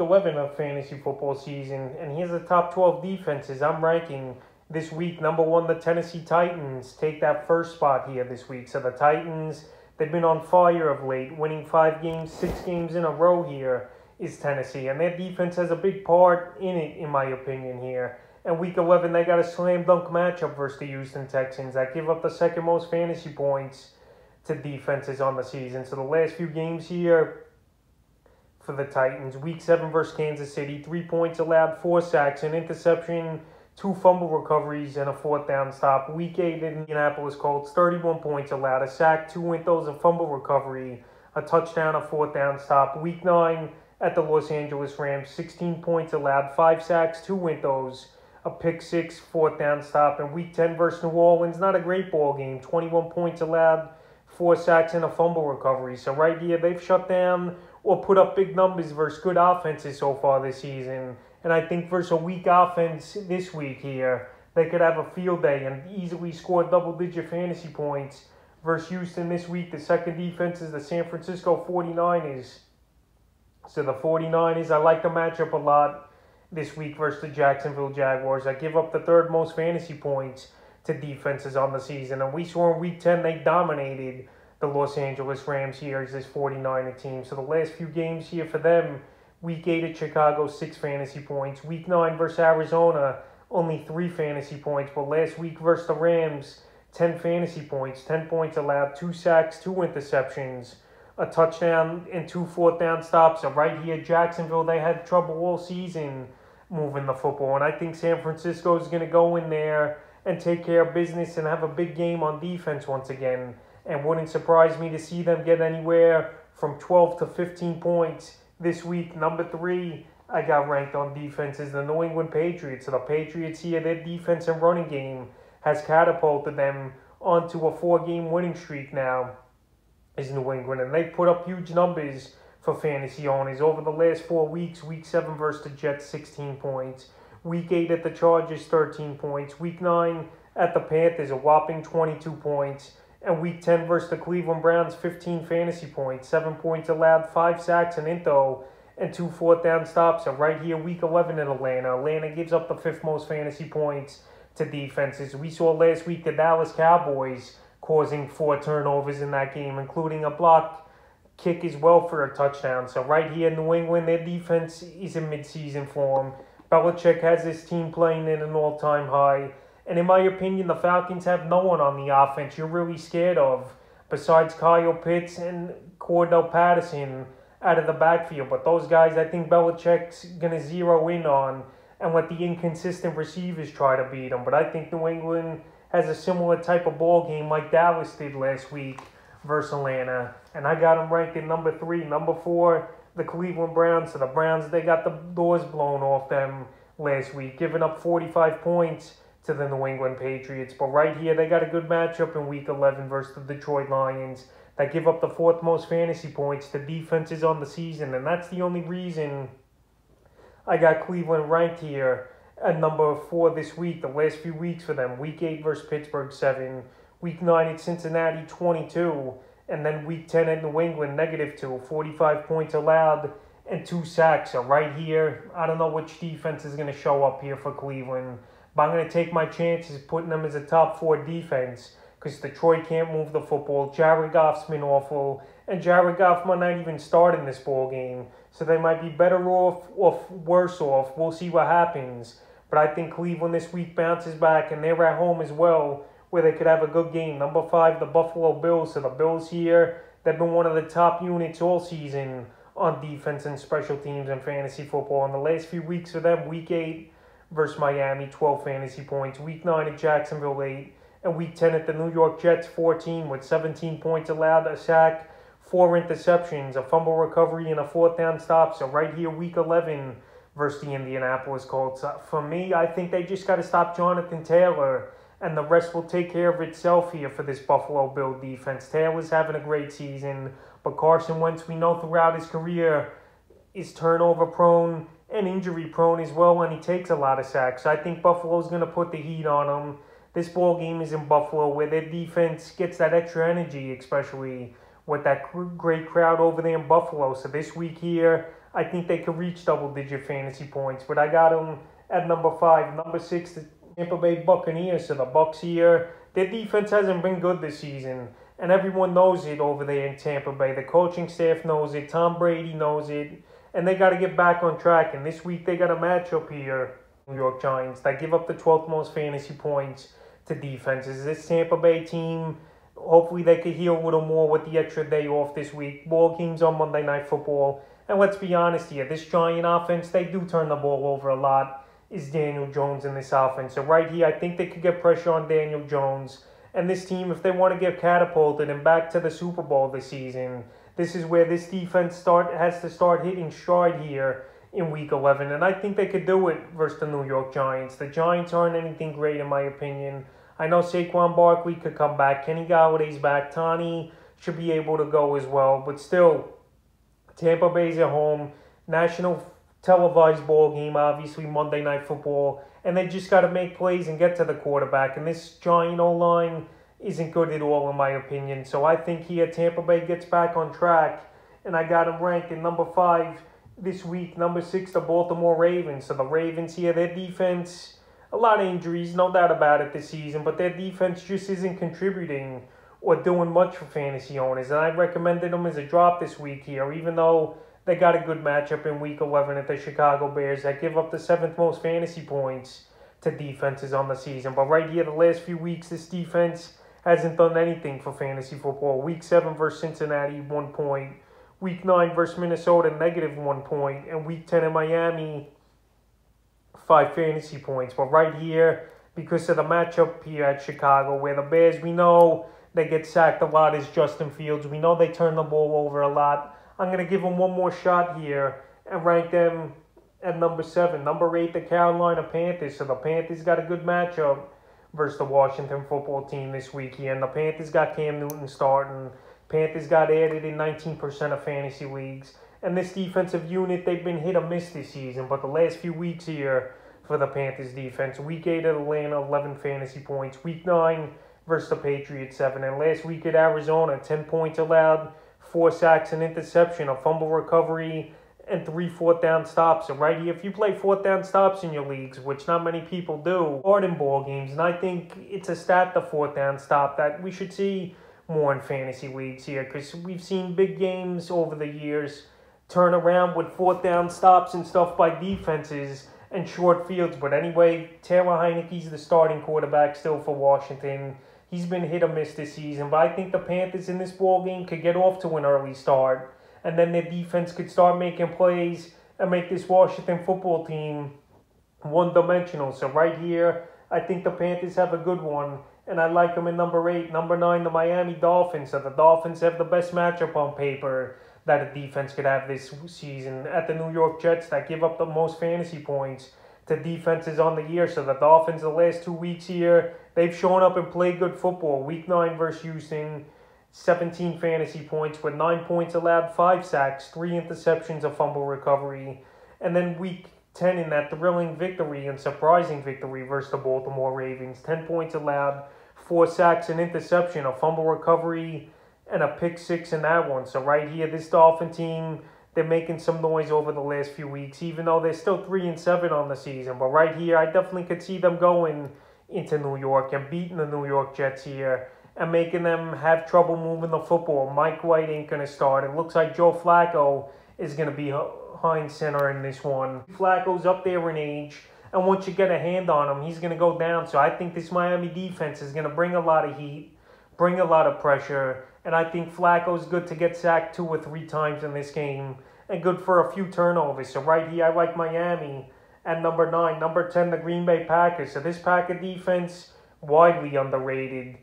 11 of fantasy football season, and here's the top 12 defenses I'm ranking this week. Number one, the Tennessee Titans take that first spot here this week. So the Titans, they've been on fire of late, winning 5 games, 6 games in a row here is Tennessee, and their defense has a big part in it, in my opinion here. And week 11, they got a slam dunk matchup versus the Houston Texans that give up the second most fantasy points to defenses on the season. So the last few games here for the Titans, week 7 versus Kansas City, 3 points allowed, 4 sacks, an interception, 2 fumble recoveries, and a 4th down stop. Week 8 in Indianapolis Colts, 31 points allowed, a sack, 2 windows, a fumble recovery, a touchdown, a 4th down stop. Week 9 at the Los Angeles Rams, 16 points allowed, 5 sacks, 2 windows, a pick 6, 4th down stop. And week 10 versus New Orleans, not a great ball game, 21 points allowed, 4 sacks, and a fumble recovery. So right here, they've shut down or put up big numbers versus good offenses so far this season. And I think versus a weak offense this week here, they could have a field day and easily score double-digit fantasy points versus Houston this week. The second defense is the San Francisco 49ers. So the 49ers, I like the matchup a lot this week versus the Jacksonville Jaguars. I give up the 3rd most fantasy points to defenses on the season. And we saw in week 10 they dominated the Los Angeles Rams here as this 49er team. So the last few games here for them, week 8 at Chicago, 6 fantasy points. Week 9 versus Arizona, only 3 fantasy points. But last week versus the Rams, 10 fantasy points, 10 points allowed, 2 sacks, 2 interceptions, a touchdown, and 2 4th down stops. So right here, Jacksonville, they had trouble all season moving the football. And I think San Francisco is going to go in there and take care of business and have a big game on defense once again. And wouldn't surprise me to see them get anywhere from 12 to 15 points this week. Number 3, I got ranked on defense is the New England Patriots. So the Patriots here, their defense and running game has catapulted them onto a 4-game winning streak now is New England. And they put up huge numbers for fantasy owners over the last 4 weeks. Week 7 versus the Jets, 16 points. Week 8 at the Chargers, 13 points. Week 9 at the Panthers, a whopping 22 points. And week 10 versus the Cleveland Browns, 15 fantasy points. 7 points allowed, 5 sacks, an into, and 2 4th down stops. And right here, week 11 in Atlanta. Atlanta gives up the 5th most fantasy points to defenses. We saw last week the Dallas Cowboys causing 4 turnovers in that game, including a block kick as well for a touchdown. So right here in New England, their defense is in midseason form. Belichick has this team playing in an all-time high. And in my opinion, the Falcons have no one on the offense you're really scared of besides Kyle Pitts and Cordell Patterson out of the backfield. But those guys, I think Belichick's going to zero in on and let the inconsistent receivers try to beat them. But I think New England has a similar type of ball game like Dallas did last week versus Atlanta. And I got them ranked at number 3. Number 4, the Cleveland Browns. So the Browns, they got the doors blown off them last week, giving up 45 points to the New England Patriots. But right here, they got a good matchup in week 11 versus the Detroit Lions that give up the 4th most fantasy points to defenses on the season. And that's the only reason I got Cleveland ranked here at number 4 this week, the last few weeks for them. Week 8 versus Pittsburgh, 7. Week 9 at Cincinnati, 22. And then week 10 at New England, -2. 45 points allowed and 2 sacks. So right here, I don't know which defense is going to show up here for Cleveland. But I'm going to take my chances putting them as a top 4 defense because Detroit can't move the football. Jared Goff's been awful. And Jared Goff might not even start in this ball game. So they might be better off or worse off. We'll see what happens. But I think Cleveland this week bounces back, and they're at home as well, where they could have a good game. Number 5, the Buffalo Bills. So the Bills here, they've been one of the top units all season on defense and special teams and fantasy football. In the last few weeks for them, week 8 versus Miami, 12 fantasy points. Week 9 at Jacksonville, 8. And week 10 at the New York Jets, 14 with 17 points allowed, a sack, 4 interceptions, a fumble recovery, and a 4th down stop. So right here, week 11 versus the Indianapolis Colts. For me, I think they just got to stop Jonathan Taylor, and the rest will take care of itself here for this Buffalo Bill defense. Taylor's having a great season, but Carson Wentz, we know throughout his career, is turnover prone and injury prone as well, and he takes a lot of sacks. So I think Buffalo's going to put the heat on him. This ball game is in Buffalo, where their defense gets that extra energy, especially with that great crowd over there in Buffalo. So this week here, I think they could reach double-digit fantasy points. But I got them at number 5. Number 6, the Tampa Bay Buccaneers. So the Bucs here, their defense hasn't been good this season. And everyone knows it over there in Tampa Bay. The coaching staff knows it. Tom Brady knows it. And they got to get back on track. And this week they got a matchup here, New York Giants, that give up the 12th most fantasy points to defenses. This Tampa Bay team, hopefully they could heal a little more with the extra day off this week. Ball games on Monday Night Football. And let's be honest here, this Giant offense, they do turn the ball over a lot, is Daniel Jones in this offense. So right here, I think they could get pressure on Daniel Jones. And this team, if they want to get catapulted and back to the Super Bowl this season, this is where this defense has to start hitting stride here in Week 11. And I think they could do it versus the New York Giants. The Giants aren't anything great in my opinion. I know Saquon Barkley could come back. Kenny Galladay's back. Tani should be able to go as well. But still, Tampa Bay's at home. National televised ball game, obviously Monday Night Football. And they just got to make plays and get to the quarterback. And this Giant O-line isn't good at all in my opinion. So I think here Tampa Bay gets back on track. And I got them ranked in number 5 this week. Number 6, the Baltimore Ravens. So the Ravens here, their defense, a lot of injuries, no doubt about it this season, but their defense just isn't contributing or doing much for fantasy owners. And I recommended them as a drop this week here, even though they got a good matchup in Week 11 at the Chicago Bears that give up the 7th most fantasy points to defenses on the season. But right here, the last few weeks, this defense hasn't done anything for fantasy football. Week 7 versus Cincinnati, 1 point. Week 9 versus Minnesota, -1 point. And Week 10 in Miami, 5 fantasy points. But right here, because of the matchup here at Chicago, where the Bears, we know they get sacked a lot as Justin Fields. We know they turn the ball over a lot. I'm going to give them one more shot here and rank them at number 7. Number 8, the Carolina Panthers. So the Panthers got a good matchup versus the Washington football team this week here. And the Panthers got Cam Newton starting. Panthers got added in 19% of fantasy leagues. And this defensive unit, they've been hit or miss this season. But the last few weeks here for the Panthers defense, Week 8 at Atlanta, 11 fantasy points. Week 9 versus the Patriots, 7. And last week at Arizona, 10 points allowed, 4 sacks, an interception, a fumble recovery, and 3 fourth down stops. So right here, if you play fourth down stops in your leagues, which not many people do, hard in ball games, and I think it's a stat, the fourth down stop, that we should see more in fantasy leagues here, because we've seen big games over the years turn around with fourth down stops and stuff by defenses and short fields. But anyway, Taylor Heineke's the starting quarterback still for Washington. He's been hit or miss this season, but I think the Panthers in this ball game could get off to an early start, and then their defense could start making plays and make this Washington football team one-dimensional. So right here, I think the Panthers have a good one, and I like them in number 8. Number 9, the Miami Dolphins. So the Dolphins have the best matchup on paper that a defense could have this season at the New York Jets that give up the most fantasy points to defenses on the year. So the Dolphins, the last 2 weeks here, they've shown up and played good football. Week 9 versus Houston, 17 fantasy points with 9 points allowed, 5 sacks, 3 interceptions, a fumble recovery. And then Week 10 in that thrilling victory and surprising victory versus the Baltimore Ravens, 10 points allowed, 4 sacks, an interception, a fumble recovery, and a pick 6 in that one. So right here, this Dolphin team, they're making some noise over the last few weeks, even though they're still 3-7 on the season. But right here, I definitely could see them going into New York and beating the New York Jets here and making them have trouble moving the football. Mike White ain't going to start. It looks like Joe Flacco is going to be behind center in this one. Flacco's up there in age, and once you get a hand on him, he's going to go down. So I think this Miami defense is going to bring a lot of heat, bring a lot of pressure, and I think Flacco's good to get sacked 2 or 3 times in this game and good for a few turnovers. So right here, I like Miami at number 9. Number 10, the Green Bay Packers. So this Packer defense, widely underrated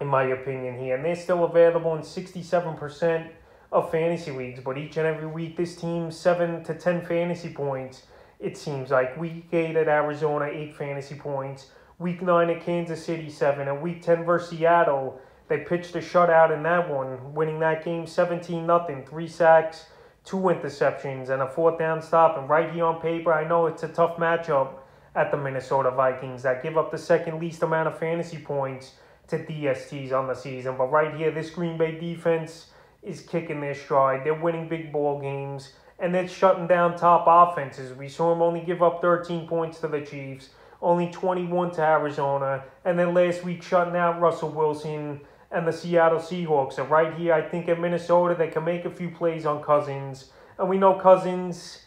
in my opinion here. And they're still available in 67% of fantasy leagues. But each and every week, this team, 7 to 10 fantasy points, it seems like. Week 8 at Arizona, 8 fantasy points. Week 9 at Kansas City, 7. And Week 10 versus Seattle, they pitched a shutout in that one, winning that game 17-0, 3 sacks, 2 interceptions, and a fourth down stop. And right here on paper, I know it's a tough matchup at the Minnesota Vikings that give up the second least amount of fantasy points to DSTs on the season. But right here, this Green Bay defense is kicking their stride. They're winning big ball games, and they're shutting down top offenses. We saw them only give up 13 points to the Chiefs, only 21 to Arizona, and then last week shutting out Russell Wilson and the Seattle Seahawks. So right here, I think in Minnesota, they can make a few plays on Cousins. And we know Cousins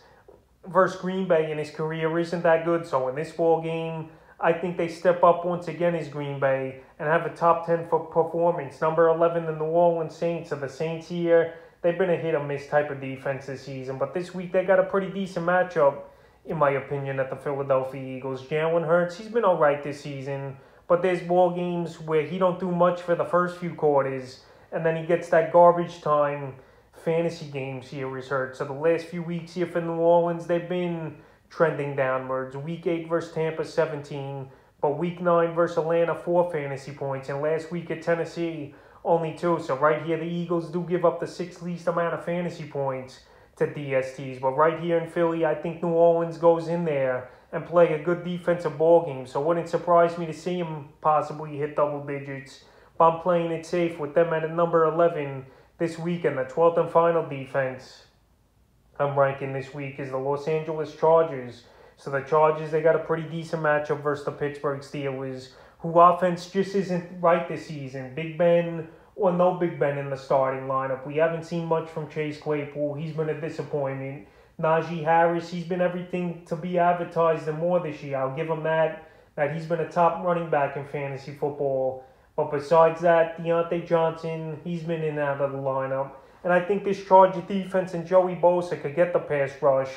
versus Green Bay in his career isn't that good. So in this ball game, I think they step up once again as Green Bay and have a top 10 for performance. Number 11, the New Orleans Saints. So the Saints here, they've been a hit-or-miss type of defense this season. But this week, they got a pretty decent matchup, in my opinion, at the Philadelphia Eagles. Jalen Hurts, he's been all right this season. But there's ball games where he don't do much for the first few quarters, and then he gets that garbage time fantasy games here is hurt. So the last few weeks here for New Orleans, they've been trending downwards. Week 8 versus Tampa, 17. But Week 9 versus Atlanta, 4 fantasy points. And last week at Tennessee, only 2. So right here, the Eagles do give up the 6th least amount of fantasy points to DSTs. But right here in Philly, I think New Orleans goes in there and play a good defensive ball game. So it wouldn't surprise me to see him possibly hit double digits. But I'm playing it safe with them at a number 11 this week, and the 12th and final defense I'm ranking this week is the Los Angeles Chargers. So the Chargers, they got a pretty decent matchup versus the Pittsburgh Steelers, who offense just isn't right this season. Big Ben or no Big Ben in the starting lineup. We haven't seen much from Chase Claypool. He's been a disappointment. Najee Harris, he's been everything to be advertised and more this year. I'll give him that he's been a top running back in fantasy football. But besides that, Deontay Johnson, he's been in and out of the lineup. And I think this Charger defense and Joey Bosa could get the pass rush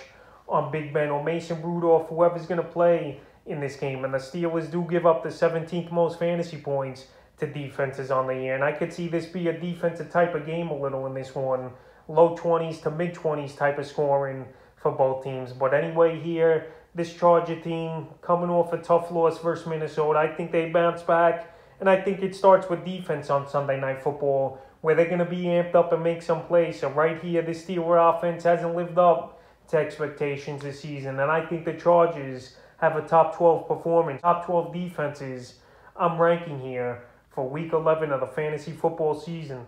on Big Ben or Mason Rudolph, whoever's going to play in this game. And the Steelers do give up the 17th most fantasy points to defenses on the year. And I could see this be a defensive type of game a little in this one. Low 20s to mid 20s type of scoring for both teams. But anyway here, this Charger team coming off a tough loss versus Minnesota, I think they bounce back. And I think it starts with defense on Sunday Night Football, where they're going to be amped up and make some plays. So right here, the Steelers offense hasn't lived up to expectations this season. And I think the Chargers have a top 12 performance, top 12 defenses I'm ranking here for Week 11 of the fantasy football season.